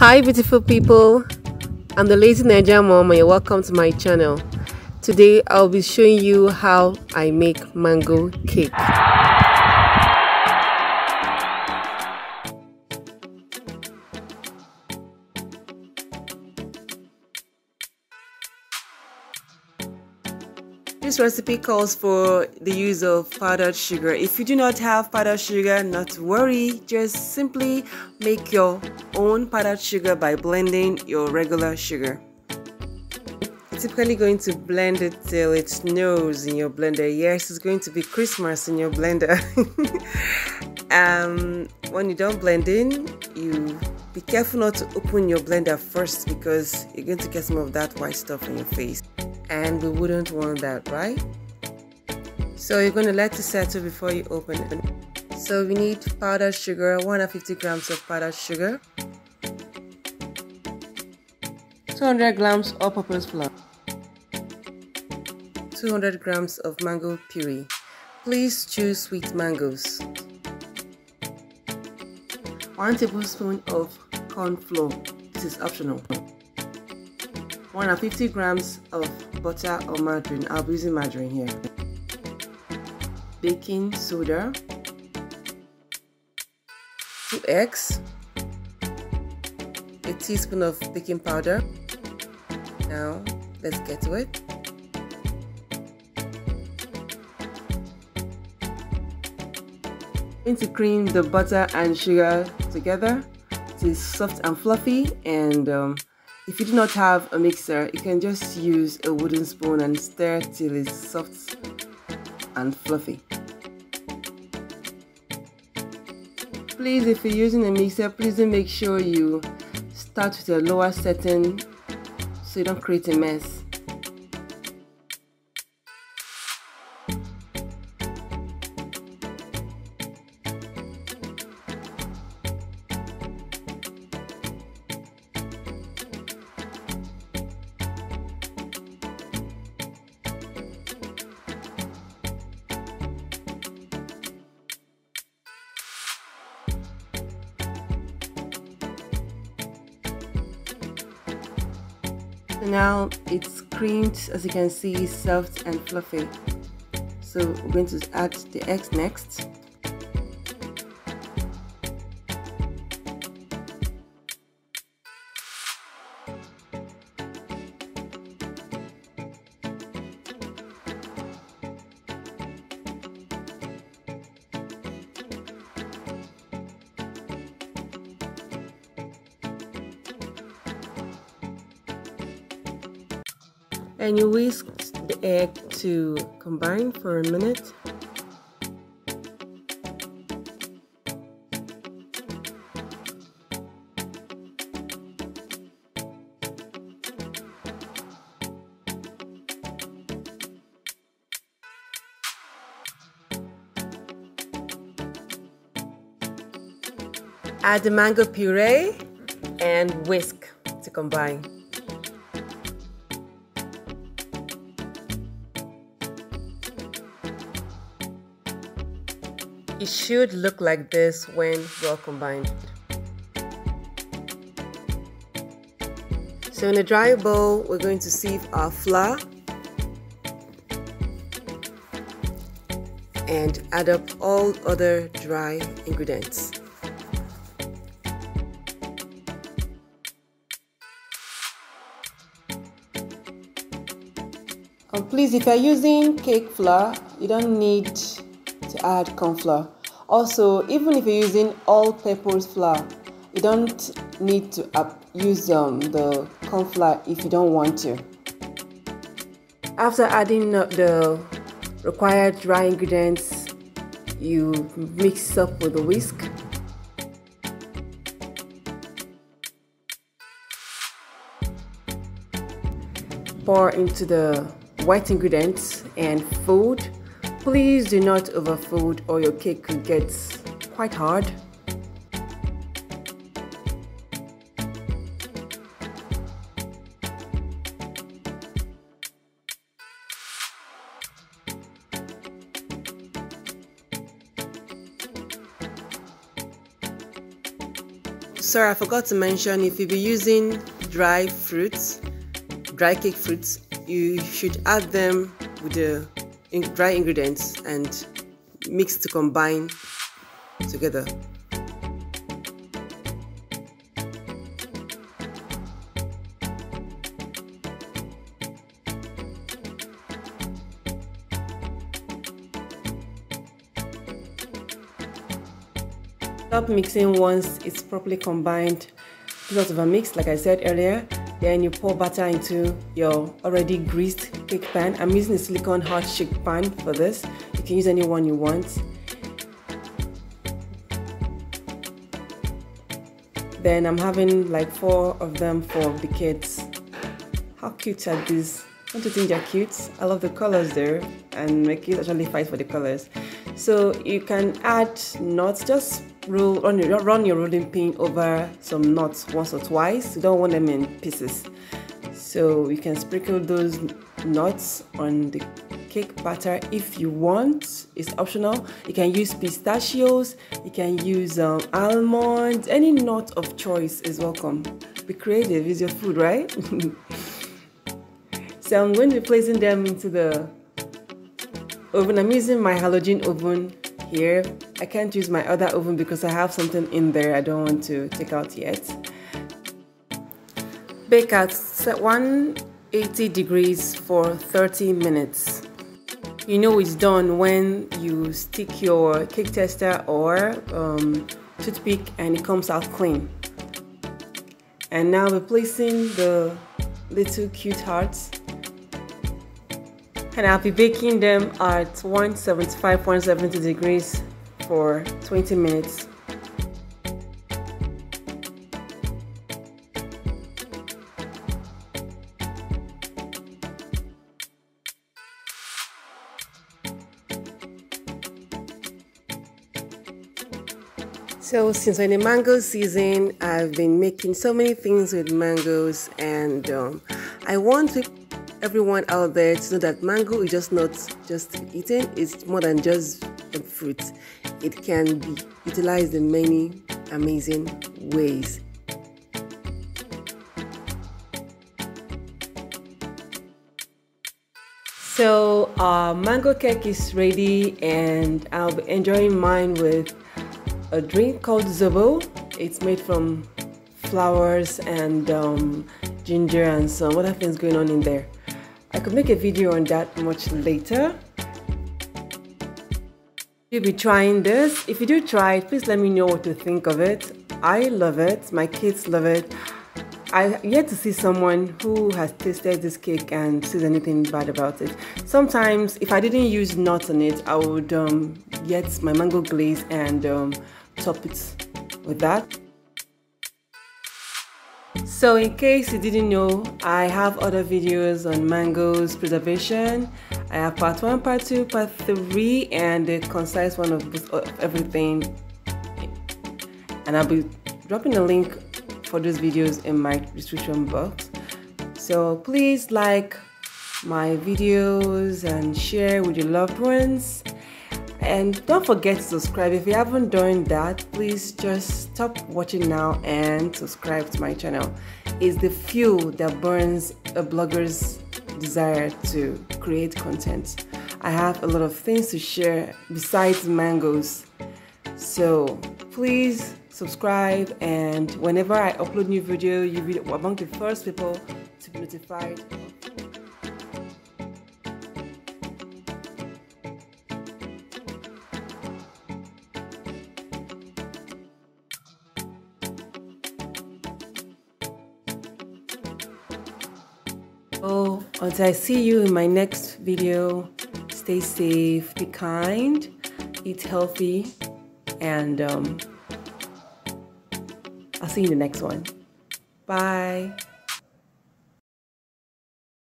Hi beautiful people, I'm the lazy Nigerian mom and you're welcome to my channel. Today I'll be showing you how I make mango cake. This recipe calls for the use of powdered sugar. If you do not have powdered sugar, not to worry, just simply make your own powdered sugar by blending your regular sugar. You're typically going to blend it till it snows in your blender. Yes, it's going to be Christmas in your blender. When you're done blending, you be careful not to open your blender first because you're going to get some of that white stuff on your face. And we wouldn't want that, right? So you're going to let it settle before you open it. So we need powdered sugar, 150 grams of powdered sugar, 200 grams all-purpose flour, 200 grams of mango puree. Please choose sweet mangoes. 1 tablespoon of corn flour. This is optional. 150 grams of butter or margarine. I'll be using margarine here. Baking soda, 2 eggs, a teaspoon of baking powder. Now let's get to it. I'm going to cream the butter and sugar together. It is soft and fluffy, and if you do not have a mixer, you can just use a wooden spoon and stir till it's soft and fluffy. Please, if you're using a mixer, please do make sure you start with a lower setting so you don't create a mess. Now it's creamed, as you can see, soft and fluffy. So we're going to add the eggs next. And you whisk the egg to combine for a minute. Add the mango puree and whisk to combine. It should look like this when well combined. So in a dry bowl, we're going to sieve our flour and add up all other dry ingredients. Please, if you're using cake flour, you don't need to add corn flour. Also, even if you're using all-purpose flour, you don't need to use the corn flour if you don't want to. After adding the required dry ingredients, you mix up with a whisk. Pour into the white ingredients and fold. Please do not overfold or your cake could get quite hard. Sorry, I forgot to mention, if you be using dry cake fruits, you should add them with the dry ingredients and mix to combine together. Stop mixing once it's properly combined. Do not overmix, like I said earlier. Then you pour batter into your already greased cake pan. I'm using a silicone hot shake pan for this. You can use any one you want. Then I'm having like 4 of them for the kids. How cute are these? Don't you think they're cute? I love the colors there, and my kids actually fight for the colors. So you can add nuts. Just run your rolling pin over some nuts once or twice. You don't want them in pieces. So you can sprinkle those nuts on the cake batter if you want. It's optional. You can use pistachios. You can use almonds. Any nut of choice is welcome. Be creative. It's your food, right? So I'm going to be placing them into the oven. I'm using my halogen oven here. I can't use my other oven because I have something in there I don't want to take out yet. Bake at 180 degrees for 30 minutes. You know it's done when you stick your cake tester or toothpick and it comes out clean. And now we're placing the little cute hearts. And I'll be baking them at 170 degrees for 20 minutes. So since we're in the mango season, I've been making so many things with mangoes, and I want everyone out there to know that mango is just not just eaten. It's more than just a fruit. It can be utilized in many amazing ways. So our mango cake is ready, and I'll be enjoying mine with a drink called zobo. It's made from flowers and ginger and some other things going on in there. I could make a video on that much later. You'll be trying this. If you do try it, please let me know what you think of it. I love it. My kids love it. I've yet to see someone who has tasted this cake and says anything bad about it. Sometimes, if I didn't use nuts on it, I would get my mango glaze and top it with that. So in case you didn't know, I have other videos on mangoes preservation. I have part 1, part 2, part 3, and a concise one of everything. And I'll be dropping a link for those videos in my description box. So please like my videos and share with your loved ones. And don't forget to subscribe. If you haven't done that, please just stop watching now and subscribe to my channel. It's the fuel that burns a blogger's desire to create content. I have a lot of things to share besides mangoes. So please subscribe, and whenever I upload new video, you'll be among the first people to be notified. So until I see you in my next video, stay safe, be kind, eat healthy, and I'll see you in the next one. Bye.